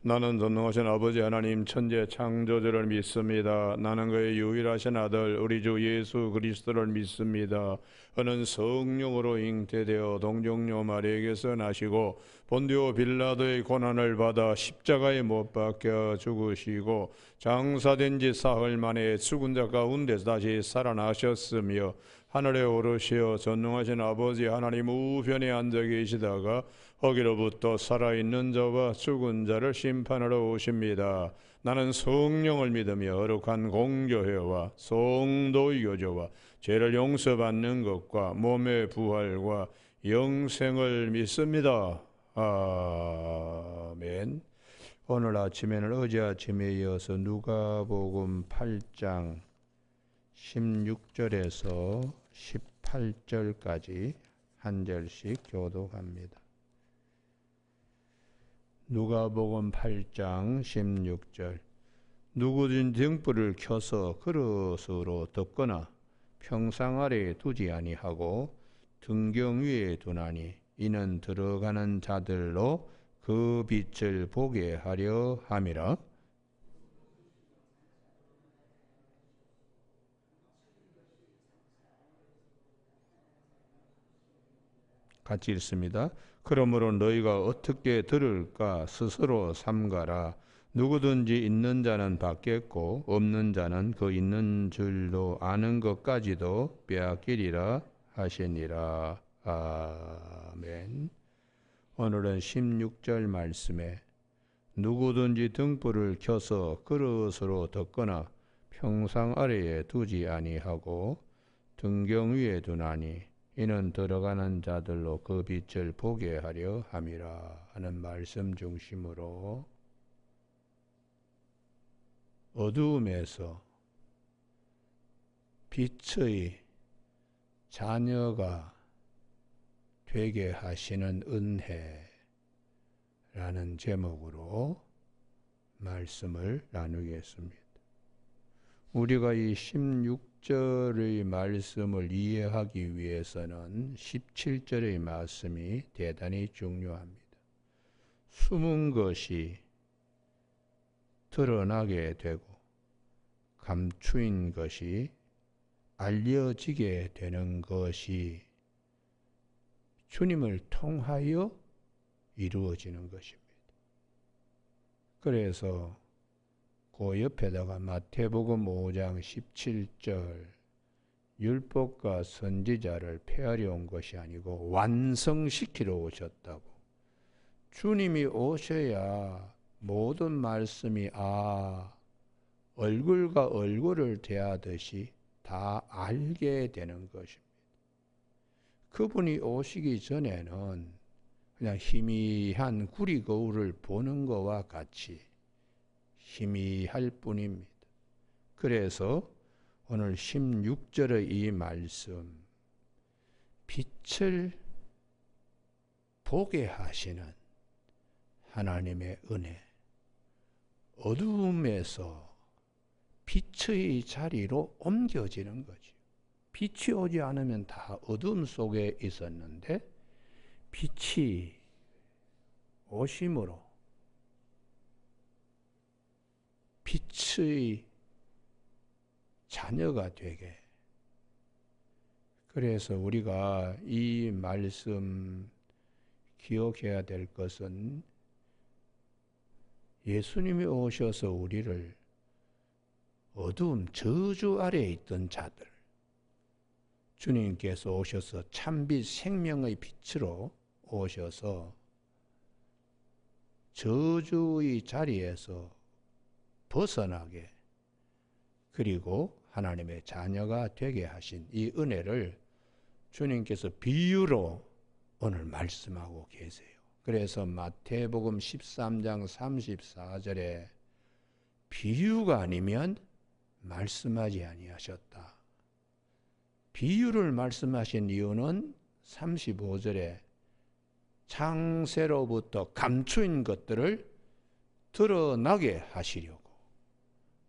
나는 전능하신 아버지 하나님 천재 창조주를 믿습니다. 나는 그의 유일하신 아들 우리 주 예수 그리스도를 믿습니다. 그는 성령으로 잉태되어 동정녀 마리아에게서 나시고 본디오 빌라도의 고난을 받아 십자가에 못 박혀 죽으시고 장사된 지 사흘 만에 죽은 자 가운데서 다시 살아나셨으며 하늘에 오르시어 전능하신 아버지 하나님 우편에 앉아 계시다가 거기로부터 살아있는 자와 죽은 자를 심판하러 오십니다. 나는 성령을 믿으며 거룩한 공교회와 성도의 교조와 죄를 용서받는 것과 몸의 부활과 영생을 믿습니다. 아멘. 오늘 아침에는 어제 아침에 이어서 누가복음 8장 16절에서 18절까지 한 절씩 교독합니다. 누가복음 8장 16절 누구든 등불을 켜서 그릇으로 덮거나 평상 아래에 두지 아니하고 등경 위에 두나니 이는 들어가는 자들로 그 빛을 보게 하려 함이라. 같이 읽습니다. 그러므로 너희가 어떻게 들을까 스스로 삼가라. 누구든지 있는 자는 받겠고 없는 자는 그 있는 줄도 아는 것까지도 빼앗기리라 하시니라. 아멘. 오늘은 16절 말씀에 누구든지 등불을 켜서 그릇으로 덮거나 평상 아래에 두지 아니하고 등경 위에 두나니 이는 들어가는 자들로 그 빛을 보게 하려 함이라 하는 말씀 중심으로 어두움에서 빛의 자녀가 되게 하시는 은혜라는 제목으로 말씀을 나누겠습니다. 우리가 이 16절의 말씀을 이해하기 위해서는 17절의 말씀이 대단히 중요합니다. 숨은 것이 드러나게 되고 감추인 것이 알려지게 되는 것이 주님을 통하여 이루어지는 것입니다. 그래서 그 옆에다가 마태복음 5장 17절 율법과 선지자를 폐하려 온 것이 아니고 완성시키러 오셨다고. 주님이 오셔야 모든 말씀이 얼굴과 얼굴을 대하듯이 다 알게 되는 것입니다. 그분이 오시기 전에는 그냥 희미한 구리 거울을 보는 것과 같이 희미할 뿐입니다. 그래서 오늘 16절의 이 말씀, 빛을 보게 하시는 하나님의 은혜, 어두움에서 빛의 자리로 옮겨지는 거죠. 빛이 오지 않으면 다 어둠 속에 있었는데 빛이 오심으로 빛의 자녀가 되게. 그래서 우리가 이 말씀 기억해야 될 것은 예수님이 오셔서 우리를 어두움 저주 아래에 있던 자들, 주님께서 오셔서 참빛 생명의 빛으로 오셔서 저주의 자리에서 벗어나게, 그리고 하나님의 자녀가 되게 하신 이 은혜를 주님께서 비유로 오늘 말씀하고 계세요. 그래서 마태복음 13장 34절에 비유가 아니면 말씀하지 아니하셨다. 비유를 말씀하신 이유는 35절에 창세로부터 감추인 것들을 드러나게 하시려고.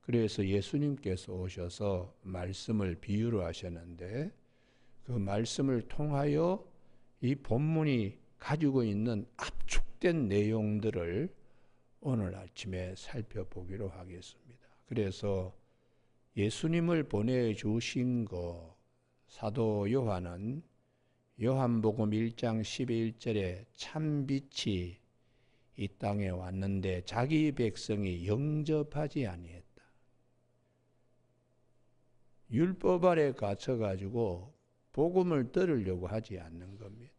그래서 예수님께서 오셔서 말씀을 비유로 하셨는데 그 말씀을 통하여 이 본문이 가지고 있는 압축된 내용들을 오늘 아침에 살펴보기로 하겠습니다. 그래서 예수님을 보내주신 거, 사도 요한은 요한복음 1장 11절에 참빛이 이 땅에 왔는데 자기 백성이 영접하지 아니했다. 율법 아래 갇혀가지고 복음을 들으려고 하지 않는 겁니다.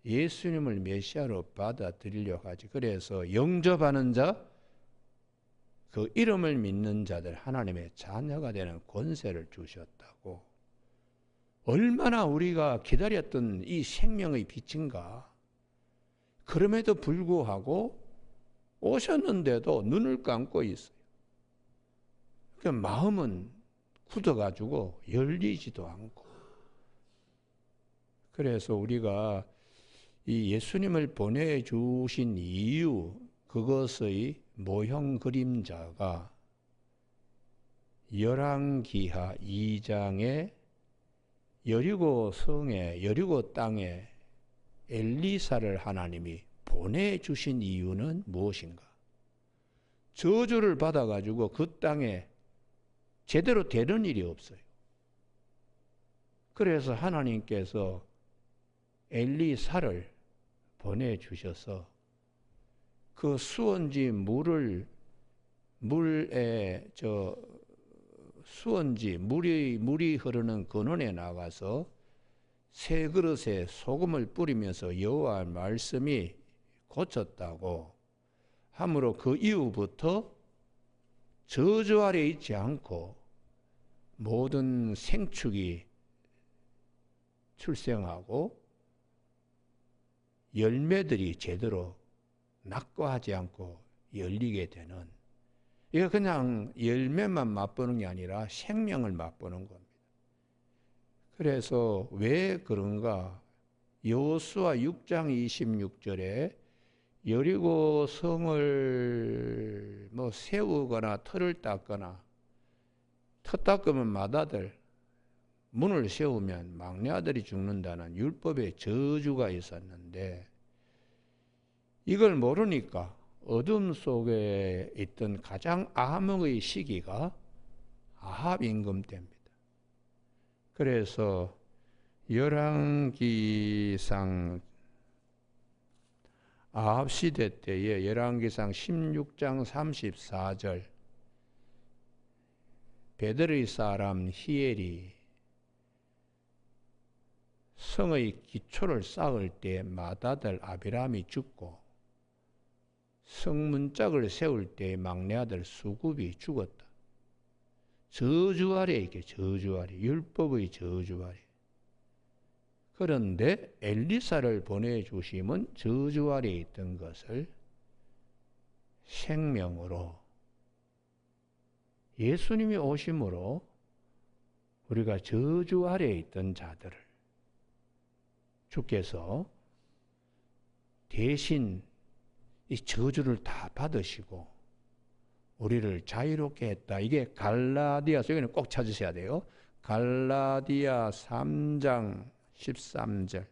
예수님을 메시아로 받아들이려고 하지. 그래서 영접하는 자, 그 이름을 믿는 자들 하나님의 자녀가 되는 권세를 주셨다고. 얼마나 우리가 기다렸던 이 생명의 빛인가. 그럼에도 불구하고 오셨는데도 눈을 감고 있어요. 그 마음은 굳어가지고 열리지도 않고. 그래서 우리가 이 예수님을 보내주신 이유, 그것의 모형 그림자가 열왕기하 2장의 여리고 성에, 여리고 땅에 엘리사를 하나님이 보내주신 이유는 무엇인가? 저주를 받아가지고 그 땅에 제대로 되는 일이 없어요. 그래서 하나님께서 엘리사를 보내주셔서 그 수원지 수원지 물이 흐르는 근원에 나가서 새 그릇에 소금을 뿌리면서 여호와의 말씀이 고쳤다고 함으로 그 이후부터 저주 아래 있지 않고 모든 생축이 출생하고 열매들이 제대로 낙과하지 않고 열리게 되는, 이거 그냥 열매만 맛보는 게 아니라 생명을 맛보는 겁니다. 그래서 왜 그런가? 여호수아 6장 26절에 여리고 성을 세우거나 터를 닦거나, 터 닦으면 맏아들, 문을 세우면 막내 아들이 죽는다는 율법의 저주가 있었는데, 이걸 모르니까 어둠 속에 있던 가장 암흑의 시기가 아합 임금 때입니다. 그래서 열왕기상 아합 시대 때에 열왕기상 16장 34절 베델의 사람 히엘이 성의 기초를 쌓을 때 맏아들 아비람이 죽고 성문짝을 세울 때 막내 아들 수굽이 죽었다. 저주 아래 이게 저주 아래, 율법의 저주 아래. 그런데 엘리사를 보내주심은 저주 아래 있던 것을 생명으로, 예수님이 오심으로 우리가 저주 아래 있던 자들을 주께서 대신 이 저주를 다 받으시고 우리를 자유롭게 했다. 이게 갈라디아서, 여기는 꼭 찾으셔야 돼요. 갈라디아 3장 13절.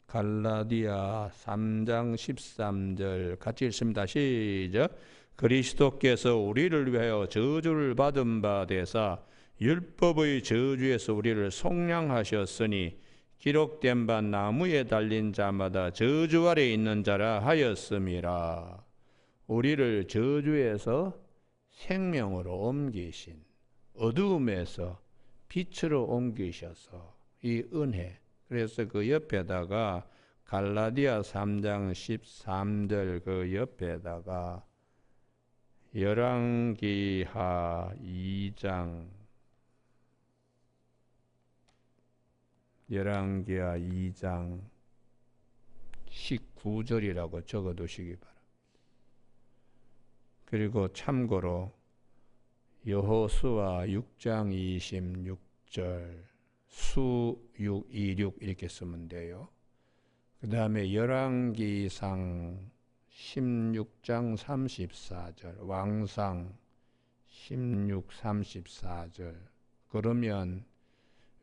갈라디아 3장 13절 같이 읽습니다. 시작. 그리스도께서 우리를 위하여 저주를 받은 바 되사 율법의 저주에서 우리를 속량하셨으니 기록된 바 나무에 달린 자마다 저주 아래 있는 자라 하였음이라. 우리를 저주에서 생명으로 옮기신, 어두움에서 빛으로 옮기셔서 이 은혜. 그래서 그 옆에다가 갈라디아 3장 13절 그 옆에다가 열왕기하 2장 19절이라고 적어두시기 바랍니다. 그리고 참고로 여호수아 6장 26절 수626 이렇게 쓰면 돼요. 그 다음에 열왕기상 16장 34절 왕상 16, 34절. 그러면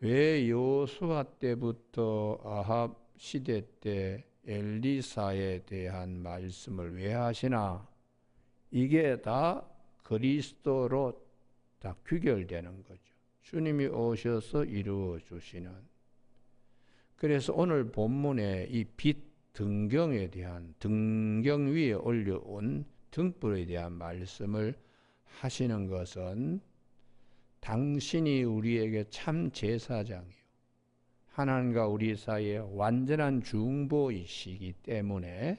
왜 여호수아 때부터 아합 시대 때 엘리사에 대한 말씀을 왜 하시나? 이게 다 그리스도로 다 귀결되는 거죠. 주님이 오셔서 이루어 주시는. 그래서 오늘 본문에 이 빛 등경에 대한, 등경 위에 올려온 등불에 대한 말씀을 하시는 것은 당신이 우리에게 참 제사장이요 하나님과 우리 사이에 완전한 중보이시기 때문에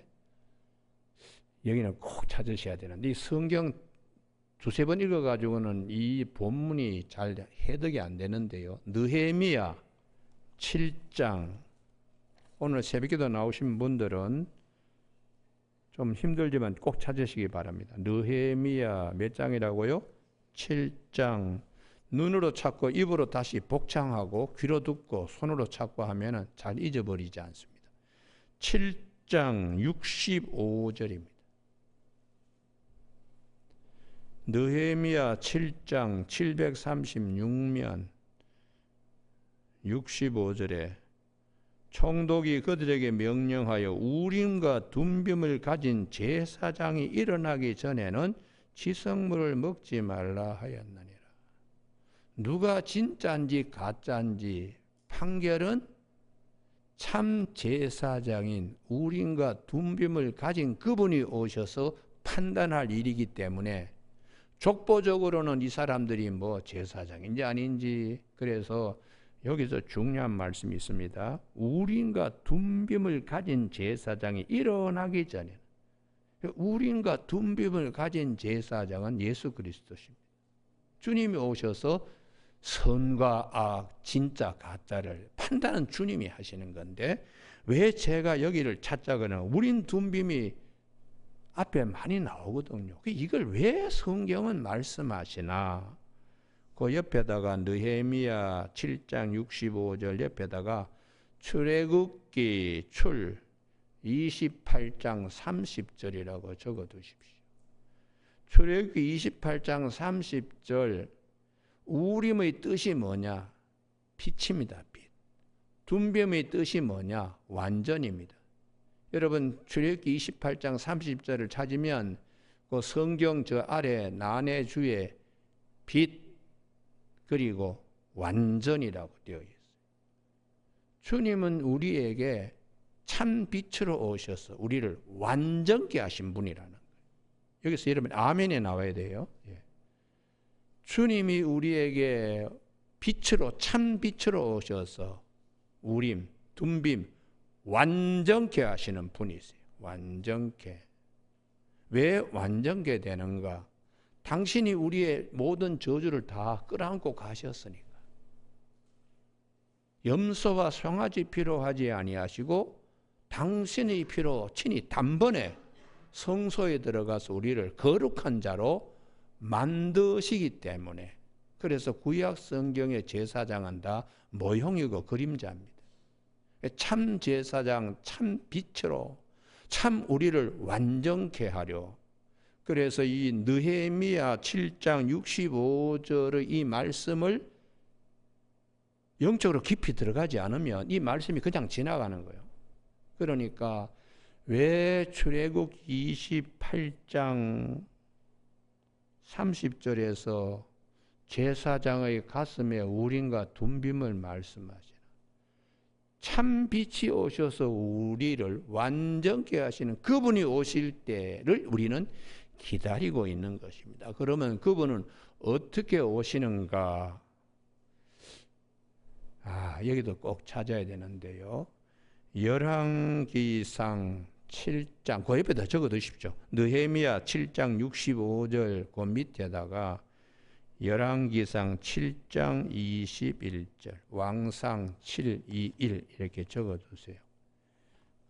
여기는 꼭 찾으셔야 되는데, 이 성경 두세 번 읽어가지고는 이 본문이 잘 해석이 안 되는데요. 느헤미야 7장, 오늘 새벽기도 나오신 분들은 좀 힘들지만 꼭 찾으시기 바랍니다. 느헤미야 몇 장이라고요? 7장. 눈으로 찾고 입으로 다시 복창하고 귀로 듣고 손으로 찾고 하면은 잘 잊어버리지 않습니다. 7장 65절입니다. 느헤미야 7장 736면 65절에 총독이 그들에게 명령하여 우림과 둠빔을 가진 제사장이 일어나기 전에는 지성물을 먹지 말라 하였느니라. 누가 진짜인지 가짜인지 판결은 참 제사장인 우림과 둠빔을 가진 그분이 오셔서 판단할 일이기 때문에 족보적으로는 이 사람들이 뭐 제사장인지 아닌지, 그래서 여기서 중요한 말씀이 있습니다. 우림과 둠빔을 가진 제사장이 일어나기 전에, 우림과 둠빔을 가진 제사장은 예수 그리스도십니다. 주님이 오셔서 선과 악, 진짜 가짜를 판단은 주님이 하시는 건데, 왜 제가 여기를 찾자거나 우린 둠빔이 앞에 많이 나오거든요. 이걸 왜 성경은 말씀하시나? 그 옆에다가 느헤미야 7장 65절 옆에다가 출애굽기 출 28장 30절이라고 적어두십시오. 출애굽기 28장 30절, 우림의 뜻이 뭐냐? 빛입니다. 빛. 둠빔의 뜻이 뭐냐? 완전입니다. 여러분 출애굽기 28장 30절을 찾으면 그 성경 저 아래 난해주에 빛 그리고 완전이라고 되어 있어요. 주님은 우리에게 참 빛으로 오셔서 우리를 완전케 하신 분이라는 거예요. 여기서 여러분 아멘에 나와야 돼요. 예. 주님이 우리에게 빛으로, 참 빛으로 오셔서 우림, 둠빔 완전케 하시는 분이세요. 완전케. 왜 완전케 되는가? 당신이 우리의 모든 저주를 다 끌어안고 가셨으니까. 염소와 송아지 피로 하지 아니하시고 당신의 피로 친히 단번에 성소에 들어가서 우리를 거룩한 자로 만드시기 때문에, 그래서 구약 성경의 제사장은 다 모형이고 그림자입니다. 참 제사장, 참 빛으로 참 우리를 완전케 하려. 그래서 이 느헤미야 7장 65절의 이 말씀을 영적으로 깊이 들어가지 않으면 이 말씀이 그냥 지나가는 거예요. 그러니까 왜 출애굽 28장 30절에서 제사장의 가슴에 우림과 둠빔을 말씀하시나? 참 빛이 오셔서 우리를 완전케 하시는 그분이 오실 때를 우리는 기다리고 있는 것입니다. 그러면 그분은 어떻게 오시는가? 여기도 꼭 찾아야 되는데요. 열왕기상 7장, 그 옆에다 적어 두십시오. 느헤미야 7장 65절 그 밑에다가 열왕기상 7장 21절, 왕상 721 이렇게 적어 두세요.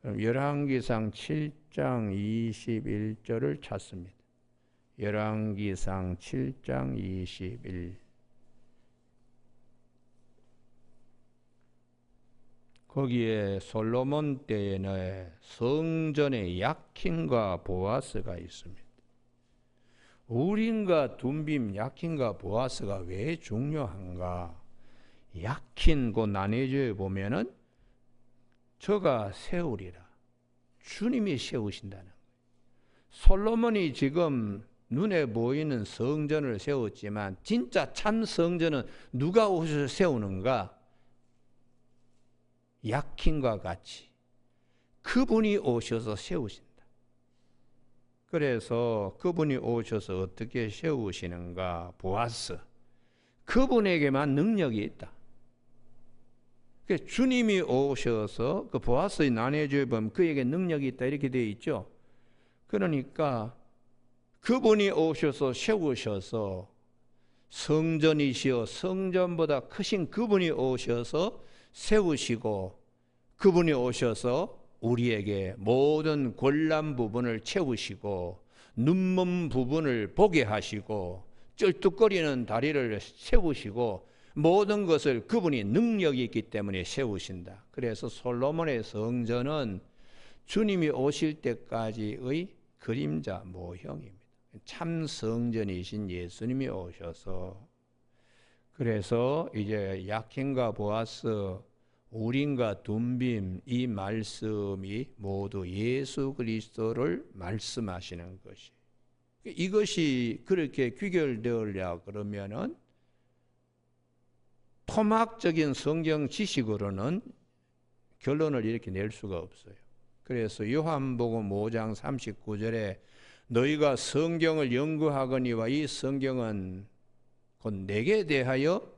그럼 열왕기상 7장 21절을 찾습니다. 열왕기상 7장 21. 거기에 솔로몬 때에는 성전에 야킨과 보아스가 있습니다. 우림과 둠빔, 야킨과 보아스가 왜 중요한가? 약힌 그 난해주에 보면은 저가 세우리라. 주님이 세우신다는 거예요. 솔로몬이 지금 눈에 보이는 성전을 세웠지만 진짜 참 성전은 누가 오셔서 세우는가? 약힌과 같이 그분이 오셔서 세우신다. 그래서 그분이 오셔서 어떻게 세우시는가? 보아스. 그분에게만 능력이 있다. 주님이 오셔서 그 보아스의 난해주에 보면 그에게 능력이 있다 이렇게 되어 있죠. 그러니까 그분이 오셔서 세우셔서 성전이시여 성전보다 크신 그분이 오셔서 세우시고 그분이 오셔서 우리에게 모든 골란 부분을 채우시고 눈먼 부분을 보게 하시고 쩔뚝거리는 다리를 세우시고 모든 것을 그분이 능력이 있기 때문에 세우신다. 그래서 솔로몬의 성전은 주님이 오실 때까지의 그림자 모형입니다. 참 성전이신 예수님이 오셔서 그래서 이제 약힌과 보아스, 우림과 둠빔 이 말씀이 모두 예수 그리스도를 말씀하시는 것이 이것이 그렇게 귀결되으려 그러면은 토막적인 성경 지식으로는 결론을 이렇게 낼 수가 없어요. 그래서 요한복음 5장 39절에 너희가 성경을 연구하거니와 이 성경은 곧 내게 대하여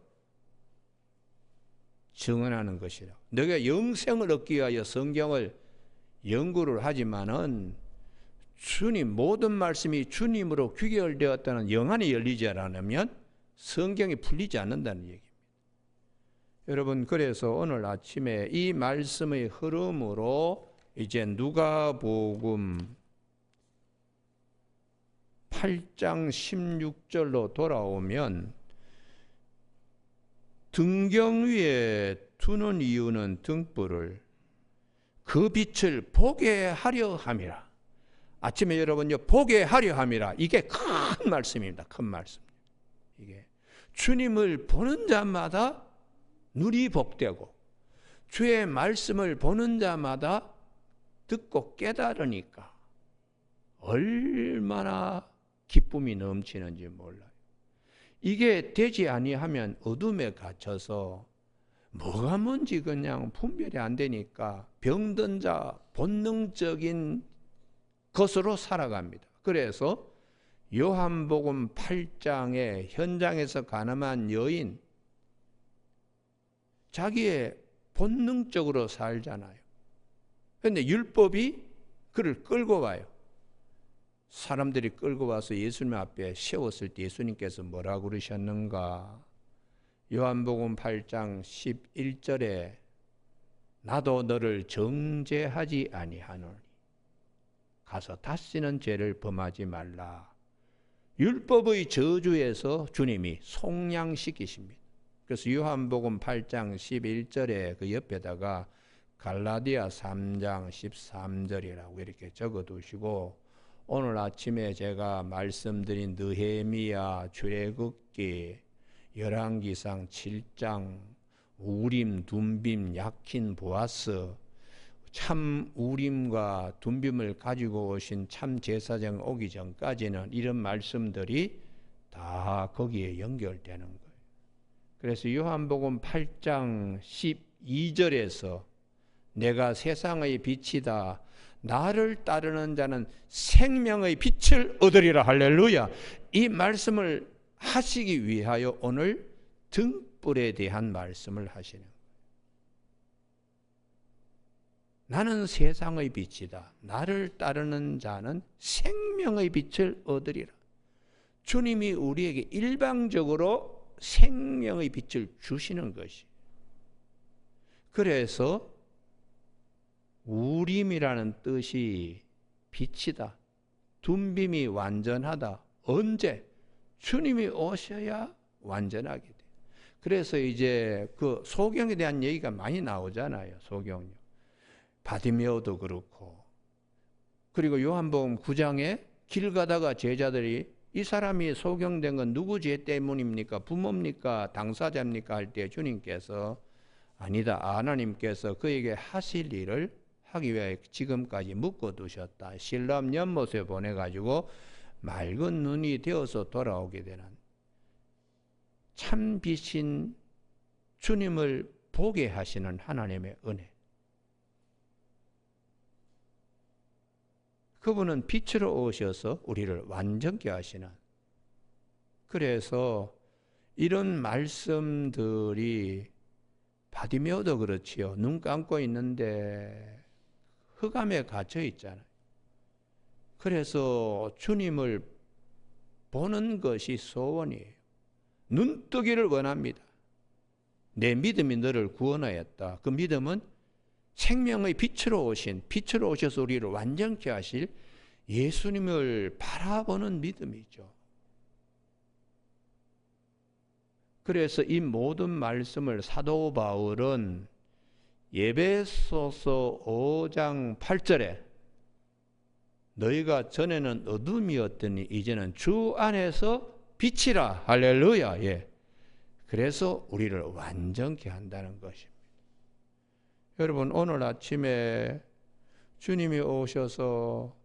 증언하는 것이라. 너희가 영생을 얻기 위하여 성경을 연구를 하지만은 주님 모든 말씀이 주님으로 귀결되었다는 영안이 열리지 않으면 성경이 풀리지 않는다는 얘기입니다. 여러분 그래서 오늘 아침에 이 말씀의 흐름으로 이제 누가복음 8장 16절로 돌아오면 등경 위에 두는 이유는 등불을 그 빛을 보게 하려 함이라. 아침에 여러분요 보게 하려 함이라. 이게 큰 말씀입니다. 큰 말씀. 이게 주님을 보는 자마다 눈이 복되고 주의 말씀을 보는 자마다 듣고 깨달으니까 얼마나 기쁨이 넘치는지 몰라요. 이게 되지 아니하면 어둠에 갇혀서 뭐가 뭔지 그냥 분별이 안 되니까 병든 자 본능적인 것으로 살아갑니다. 그래서 요한복음 8장의 현장에서 가늠한 여인 자기의 본능적으로 살잖아요. 그런데 율법이 그를 끌고 와요. 사람들이 끌고 와서 예수님 앞에 세웠을 때 예수님께서 뭐라고 그러셨는가? 요한복음 8장 11절에 나도 너를 정죄하지 아니하노니 가서 다시는 죄를 범하지 말라. 율법의 저주에서 주님이 속량시키십니다. 그래서 요한복음 8장 11절에 그 옆에다가 갈라디아 3장 13절이라고 이렇게 적어두시고 오늘 아침에 제가 말씀드린 느헤미야, 출애굽기, 열왕기상 7장, 우림, 둠빔, 약힌, 보아스, 참 우림과 둠빔을 가지고 오신 참 제사장 오기 전까지는 이런 말씀들이 다 거기에 연결되는 거예요. 그래서 요한복음 8장 12절에서 내가 세상의 빛이다. 나를 따르는 자는 생명의 빛을 얻으리라. 할렐루야. 이 말씀을 하시기 위하여 오늘 등불에 대한 말씀을 하시는 거예요. 나는 세상의 빛이다. 나를 따르는 자는 생명의 빛을 얻으리라. 주님이 우리에게 일방적으로 생명의 빛을 주시는 것이. 그래서 우림이라는 뜻이 빛이다. 둠빔이 완전하다. 언제? 주님이 오셔야 완전하게 돼. 그래서 이제 그 소경에 대한 얘기가 많이 나오잖아요. 소경요. 바디메오도 그렇고. 그리고 요한복음 9장에 길 가다가 제자들이 이 사람이 소경된 건 누구 죄 때문입니까? 부모입니까? 당사자입니까? 할 때 주님께서 아니다. 하나님께서 그에게 하실 일을 하기 위해 지금까지 묶어두셨다. 실람 연못에 보내가지고 맑은 눈이 되어서 돌아오게 되는 참 빛인 주님을 보게 하시는 하나님의 은혜. 그분은 빛으로 오셔서 우리를 완전케 하시는. 그래서 이런 말씀들이 바디메오도 그렇지요. 눈 감고 있는데 흑암에 갇혀 있잖아요. 그래서 주님을 보는 것이 소원이에요. 눈뜨기를 원합니다. 내 믿음이 너를 구원하였다. 그 믿음은 생명의 빛으로 오셔서 우리를 완전케 하실 예수님을 바라보는 믿음이죠. 그래서 이 모든 말씀을 사도 바울은 에베소서 5장 8절에 너희가 전에는 어둠이었더니 이제는 주 안에서 빛이라. 할렐루야. 예. 그래서 우리를 완전케 한다는 것입니다. 여러분, 오늘 아침에 주님이 오셔서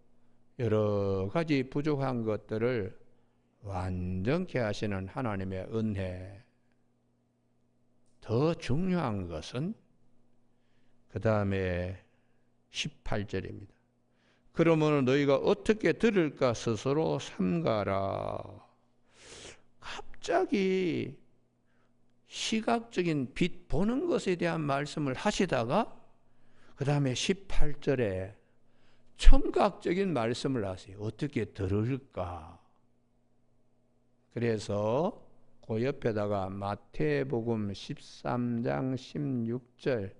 여러 가지 부족한 것들을 완전케 하시는 하나님의 은혜. 더 중요한 것은 그 다음에 18절입니다. 그러므로 너희가 어떻게 들을까 스스로 삼가라. 갑자기 시각적인 빛 보는 것에 대한 말씀을 하시다가 그 다음에 18절에 청각적인 말씀을 하세요. 어떻게 들을까? 그래서 그 옆에다가 마태복음 13장 16절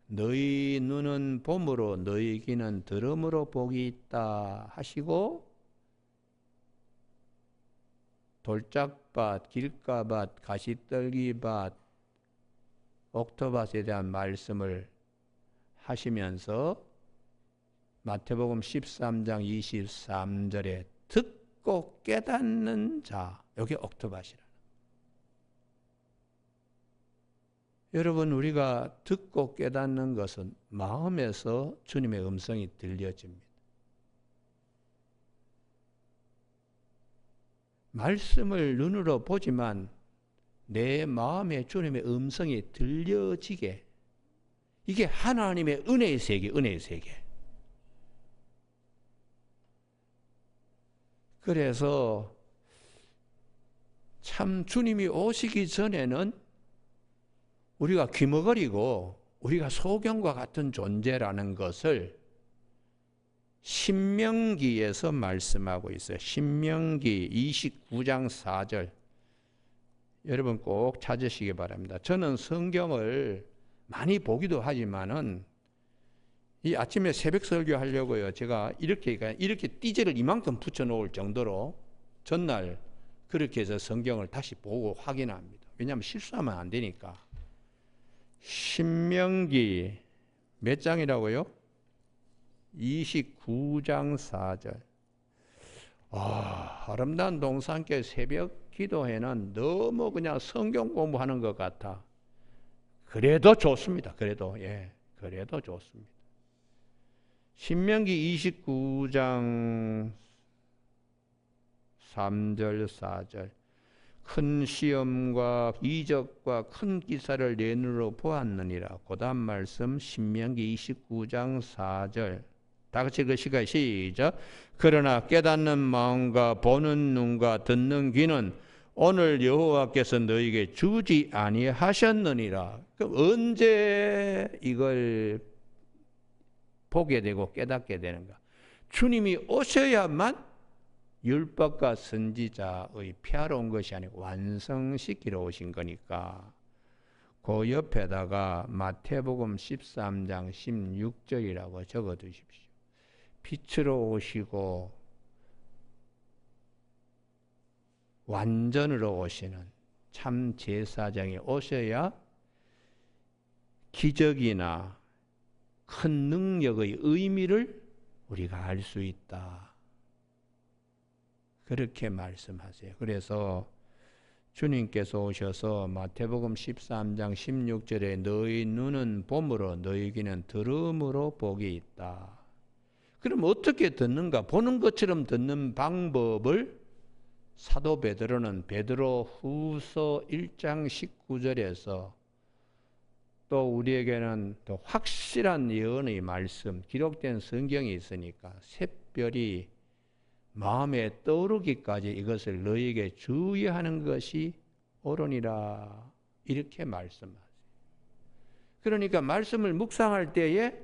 너희 눈은 봄으로 너희 귀는 들음으로 복이 있다 하시고 돌짝밭, 길가밭, 가시떨기밭, 옥토밭에 대한 말씀을 하시면서 마태복음 13장 23절에 듣고 깨닫는 자, 여기 옥토밭이라. 여러분, 우리가 듣고 깨닫는 것은 마음에서 주님의 음성이 들려집니다. 말씀을 눈으로 보지만 내 마음에 주님의 음성이 들려지게, 이게 하나님의 은혜의 세계, 은혜의 세계. 그래서 참 주님이 오시기 전에는 우리가 귀머거리고 우리가 소경과 같은 존재라는 것을 신명기에서 말씀하고 있어요. 신명기 29장 4절. 여러분 꼭 찾으시기 바랍니다. 저는 성경을 많이 보기도 하지만은 이 아침에 새벽 설교 하려고요. 제가 이렇게 띠제를 이만큼 붙여 놓을 정도로 전날 그렇게 해서 성경을 다시 보고 확인합니다. 왜냐하면 실수하면 안 되니까. 신명기 몇 장이라고요? 29장 4절. 아름다운 동산께 새벽 기도회는 너무 그냥 성경 공부하는 것 같아. 그래도 좋습니다. 그래도 좋습니다. 신명기 29장 3절 4절. 큰 시험과 이적과 큰 기사를 내 눈으로 보았느니라. 그 다음 말씀 신명기 29장 4절. 다 같이 읽으시까? 시작. 그러나 깨닫는 마음과 보는 눈과 듣는 귀는 오늘 여호와께서 너희에게 주지 아니하셨느니라. 그럼 언제 이걸 보게 되고 깨닫게 되는가? 주님이 오셔야만 율법과 선지자의 폐하러 온 것이 아니고 완성시키러 오신 거니까 그 옆에다가 마태복음 13장 16절이라고 적어 두십시오. 빛으로 오시고 완전으로 오시는 참 제사장이 오셔야 기적이나 큰 능력의 의미를 우리가 알 수 있다. 그렇게 말씀하세요. 그래서 주님께서 오셔서 마태복음 13장 16절에 너희 눈은 봄으로 너희 귀는 들음으로 복이 있다. 그럼 어떻게 듣는가? 보는 것처럼 듣는 방법을 사도 베드로는 베드로 후서 1장 19절에서 또 우리에게는 더 확실한 예언의 말씀, 기록된 성경이 있으니까 샛별이 마음에 떠오르기까지 이것을 너희에게 주의하는 것이 옳으니라 이렇게 말씀하세요. 그러니까 말씀을 묵상할 때에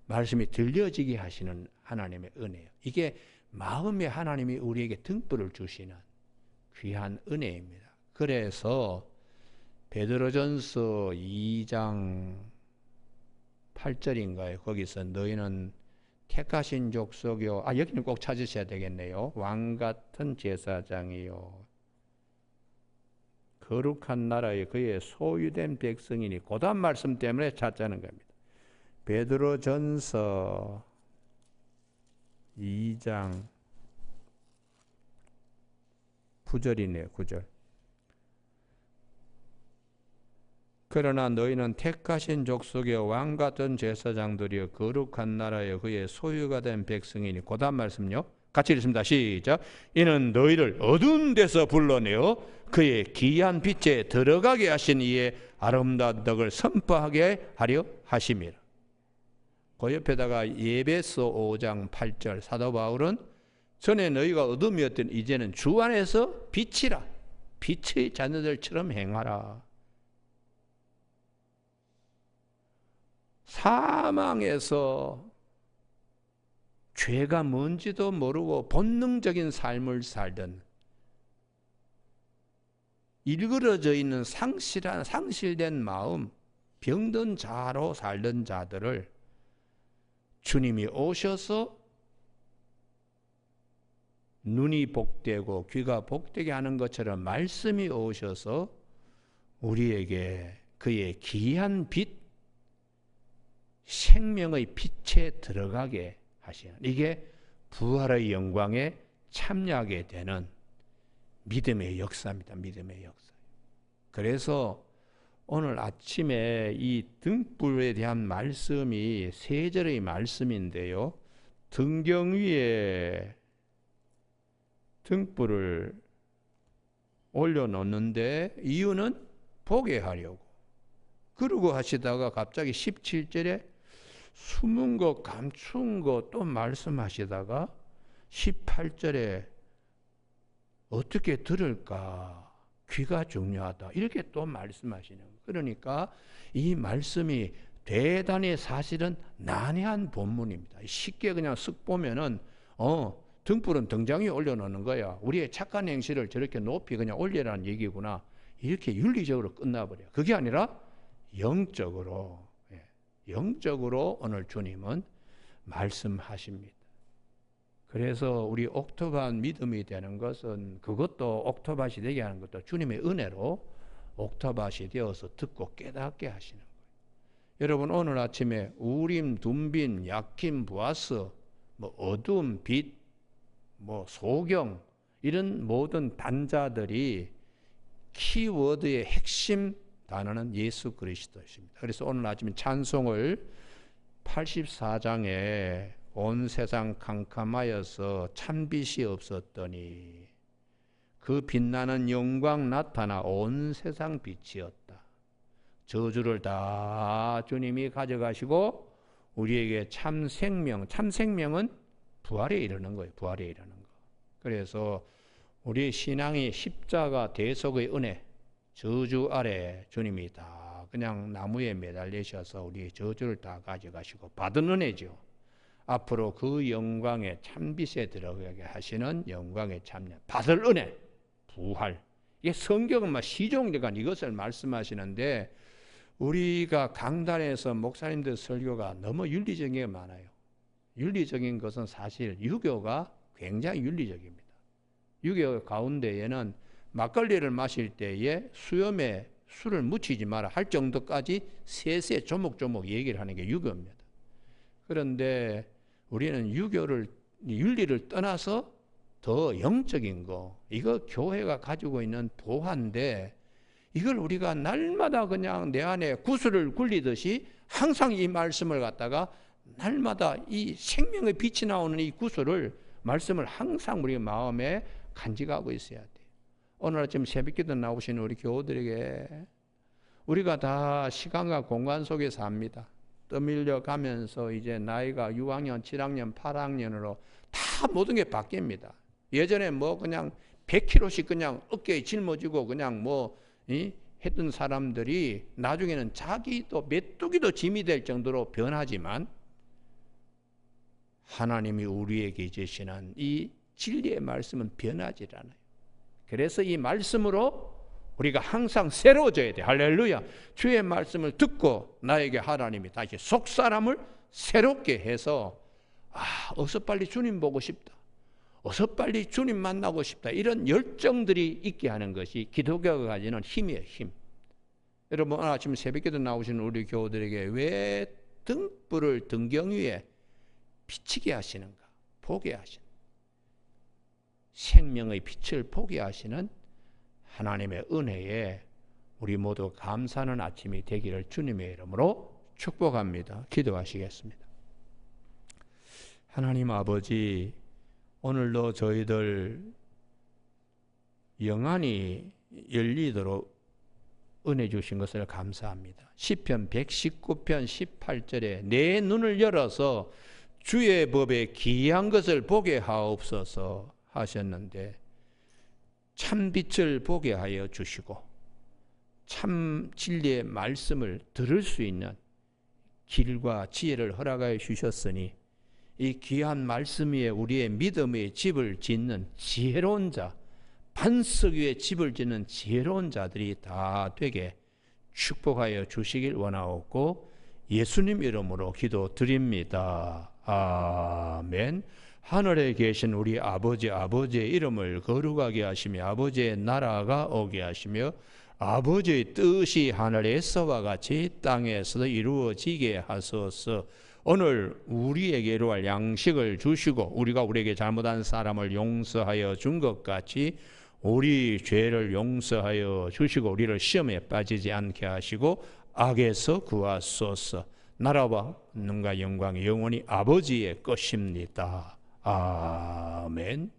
말씀이 들려지게 하시는 하나님의 은혜예요. 이게 마음에 하나님이 우리에게 등불을 주시는 귀한 은혜입니다. 그래서 베드로전서 2장 8절인가요? 거기서 너희는 택하신 족속이요. 여기는 꼭 찾으셔야 되겠네요. 왕같은 제사장이요. 거룩한 나라에 그의 소유된 백성이니 그 다음 말씀 때문에 찾자는 겁니다. 베드로전서 2장 9절이네요. 9절. 그러나 너희는 택하신 족속이여 왕같은 제사장들이여 거룩한 나라여 그의 소유가 된 백성이니 그 다음 말씀요. 같이 읽습니다. 시작. 이는 너희를 어두운 데서 불러내어 그의 기이한 빛에 들어가게 하신 이의 아름다운 덕을 선포하게 하려 하심이라. 그 옆에다가 에베소 5장 8절 사도 바울은 전에 너희가 어둠이었던 이제는 주 안에서 빛이라. 빛의 자녀들처럼 행하라. 사망에서 죄가 뭔지도 모르고 본능적인 삶을 살던 일그러져 있는 상실된 마음, 병든 자로 살던 자들을 주님이 오셔서 눈이 복되고 귀가 복되게 하는 것처럼 말씀이 오셔서 우리에게 그의 귀한 빛, 생명의 빛에 들어가게 하시는 이게 부활의 영광에 참여하게 되는 믿음의 역사입니다. 믿음의 역사. 그래서 오늘 아침에 이 등불에 대한 말씀이 세 절의 말씀인데요. 등경 위에 등불을 올려놓는데 이유는 보게 하려고. 그러고 하시다가 갑자기 17절에 숨은 거 감춘 거 또 말씀하시다가 18절에 어떻게 들을까? 귀가 중요하다. 이렇게 또 말씀하시는 거예요. 그러니까 이 말씀이 대단히 사실은 난해한 본문입니다. 쉽게 그냥 쓱 보면은 등불은 등장 위에 올려놓는 거야. 우리의 착한 행실을 저렇게 높이 그냥 올리라는 얘기구나. 이렇게 윤리적으로 끝나버려요. 그게 아니라 영적으로 오늘 주님은 말씀하십니다. 그래서 우리 옥토반 믿음이 되는 것은 그것도 옥토밭이 되게 하는 것도 주님의 은혜로 옥토밭이 되어서 듣고 깨닫게 하시는 거예요. 여러분 오늘 아침에 우림, 둠빈, 야킨, 부아스, 어둠, 빛, 소경 이런 모든 단자들이 키워드의 핵심 단어는 예수 그리스도십니다. 그래서 오늘 아침에 찬송을 84장에 온 세상 캄캄하여서 찬빛이 없었더니 그 빛나는 영광 나타나 온 세상 빛이었다. 저주를 다 주님이 가져가시고 우리에게 참 생명은 부활에 이르는 거예요. 부활에 이르는 거. 그래서 우리 신앙이 십자가 대속의 은혜, 저주 아래 주님이 다 그냥 나무에 매달리셔서 우리의 저주를 다 가져가시고 받은 은혜죠. 앞으로 그 영광의 참빛에 들어가게 하시는 영광의 참여, 받을 은혜, 부활. 이게 성경은 시종일관 이것을 말씀하시는데 우리가 강단에서 목사님들 설교가 너무 윤리적인 게 많아요. 윤리적인 것은 사실 유교가 굉장히 윤리적입니다. 유교 가운데에는 막걸리를 마실 때에 수염에 술을 묻히지 마라 할 정도까지 세세 조목조목 얘기를 하는 게 유교입니다. 그런데 우리는 윤리를 떠나서 더 영적인 거, 이거 교회가 가지고 있는 보화인데 이걸 우리가 날마다 그냥 내 안에 구슬을 굴리듯이 항상 이 말씀을 갖다가 날마다 이 생명의 빛이 나오는 이 구슬을, 말씀을 항상 우리 마음에 간직하고 있어야 돼요. 오늘 아침 새벽기도 나오신 우리 교우들에게, 우리가 다 시간과 공간 속에 삽니다. 떠밀려 가면서 이제 나이가 6학년, 7학년, 8학년으로 다 모든 게 바뀝니다. 예전에 뭐 그냥 100kg씩 그냥 어깨에 짊어지고 그냥 했던 사람들이 나중에는 자기도 메뚜기도 짐이 될 정도로 변하지만, 하나님이 우리에게 주시는 이 진리의 말씀은 변하지 않아요. 그래서 이 말씀으로 우리가 항상 새로워져야 돼. 할렐루야. 주의 말씀을 듣고 나에게 하나님이 다시 속사람을 새롭게 해서, 어서 빨리 주님 보고 싶다, 어서 빨리 주님 만나고 싶다, 이런 열정들이 있게 하는 것이 기독교가 가지는 힘이에요. 힘. 여러분, 오늘 아침 새벽기도 나오시는 우리 교우들에게 왜 등불을 등경 위에 비치게 하시는가? 보게 하시는, 생명의 빛을 보게 하시는 하나님의 은혜에 우리 모두 감사하는 아침이 되기를 주님의 이름으로 축복합니다. 기도하시겠습니다. 하나님 아버지, 오늘도 저희들 영안이 열리도록 은혜 주신 것을 감사합니다. 시편 119편 18절에 내 눈을 열어서 주의 법에 기이한 것을 보게 하옵소서 하셨는데, 참 빛을 보게 하여 주시고 참 진리의 말씀을 들을 수 있는 길과 지혜를 허락하여 주셨으니, 이 귀한 말씀 위에 우리의 믿음의 집을 짓는 지혜로운 자, 반석 위에 집을 짓는 지혜로운 자들이 다 되게 축복하여 주시길 원하옵고 예수님 이름으로 기도드립니다. 아멘. 하늘에 계신 우리 아버지, 아버지의 이름을 거룩하게 하시며 아버지의 나라가 오게 하시며 아버지의 뜻이 하늘에서와 같이 땅에서도 이루어지게 하소서. 오늘 우리에게 이루어갈 양식을 주시고 우리가 우리에게 잘못한 사람을 용서하여 준 것 같이 우리 죄를 용서하여 주시고 우리를 시험에 빠지지 않게 하시고 악에서 구하소서. 나라와 능과 영광이 영원히 아버지의 것입니다. 아멘.